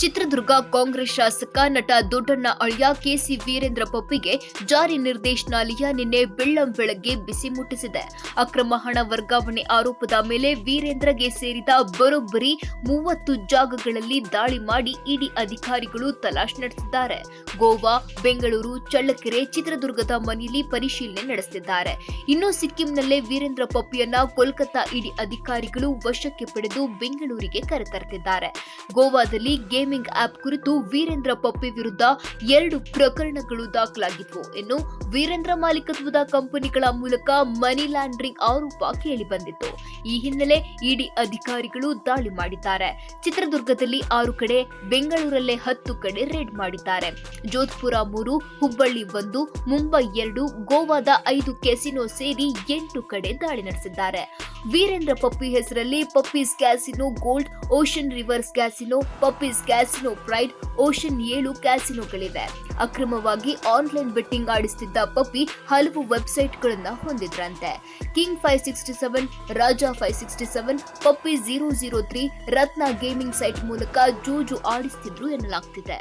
ಚಿತ್ರದುರ್ಗ ಕಾಂಗ್ರೆಸ್ ಶಾಸಕ ನಟ ದೊಡ್ಡಣ್ಣ ಅಳಿಯ ಕೆಸಿ ವೀರೇಂದ್ರ ಪಪ್ಪಿಗೆ ಜಾರಿ ನಿರ್ದೇಶನಾಲಯ ನಿನ್ನೆ ಬೆಳ್ಳಂಬೆಳಗ್ಗೆ ಬಿಸಿ ಮುಟ್ಟಿಸಿದೆ. ಅಕ್ರಮ ಹಣ ವರ್ಗಾವಣೆ ಆರೋಪದ ಮೇಲೆ ವೀರೇಂದ್ರಗೆ ಸೇರಿದ ಬರೋಬ್ಬರಿ 30 ಜಾಗಗಳಲ್ಲಿ ದಾಳಿ ಮಾಡಿ ಇಡಿ ಅಧಿಕಾರಿಗಳು ತಲಾಶ್ ನಡೆಸಿದ್ದಾರೆ. ಗೋವಾ, ಬೆಂಗಳೂರು, ಚಳ್ಳಕೆರೆ, ಚಿತ್ರದುರ್ಗದ ಮನೆಯಲ್ಲಿ ಪರಿಶೀಲನೆ ನಡೆಸಿದ್ದಾರೆ. ಇನ್ನು ಸಿಕ್ಕಿಂನಲ್ಲೇ ವೀರೇಂದ್ರ ಪಪ್ಪಿಯನ್ನ ಕೋಲ್ಕತ್ತಾ ಇಡಿ ಅಧಿಕಾರಿಗಳು ವಶಕ್ಕೆ ಪಡೆದು ಬೆಂಗಳೂರಿಗೆ ಕರೆತರುತ್ತಿದ್ದಾರೆ. ಗೋವಾದಲ್ಲಿ ಗೇಮಿಂಗ್ ಆಪ್ ಕುರಿತು ವೀರೇಂದ್ರ ಪಪ್ಪಿ ವಿರುದ್ಧ 2 ಪ್ರಕರಣಗಳು ದಾಖಲಾಗಿದ್ವು. ಇನ್ನು ವೀರೇಂದ್ರ ಮಾಲೀಕತ್ವದ ಕಂಪನಿಗಳ ಮೂಲಕ ಮನಿ ಲಾಂಡ್ರಿಂಗ್ ಆರೋಪ ಕೇಳಿಬಂದಿತ್ತು. ಈ ಹಿನ್ನೆಲೆ ಇಡಿ ಅಧಿಕಾರಿಗಳು ದಾಳಿ ಮಾಡಿದ್ದಾರೆ. ಚಿತ್ರದುರ್ಗದಲ್ಲಿ 6 ಕಡೆ, ಬೆಂಗಳೂರಲ್ಲೇ 10 ಕಡೆ ರೇಡ್ ಮಾಡಿದ್ದಾರೆ. ಜೋಧ್ಪುರ 3, ಹುಬ್ಬಳ್ಳಿ 1, ಮುಂಬೈ 2, ಗೋವಾದ 5 ಕೆಸಿನೋ ಸೇರಿ 8 ಕಡೆ ದಾಳಿ ನಡೆಸಿದ್ದಾರೆ. ವೀರೇಂದ್ರ ಪಪ್ಪಿ ಹೆಸರಲ್ಲಿ Puppy's casino gold, ocean rivers casino, Puppy's casino pride, ocean 7 ಕ್ಯಾಸಿನೋಗಳಿವೆ. ಅಕ್ರಮವಾಗಿ ಆನ್ಲೈನ್ ಬೆಟ್ಟಿಂಗ್ ಆಡಿಸುತ್ತಿದ್ದ ಪಪ್ಪಿ ಹಲವು ವೆಬ್ಸೈಟ್ಗಳನ್ನ ಹೊಂದಿದ್ರಂತೆ. King 567, Raja 567, Puppy 003, Ratna gaming site ಮೂಲಕ ಜೂಜು ಆಡಿಸುತ್ತಿದ್ರು ಎನ್ನಲಾಗ್ತಿದೆ.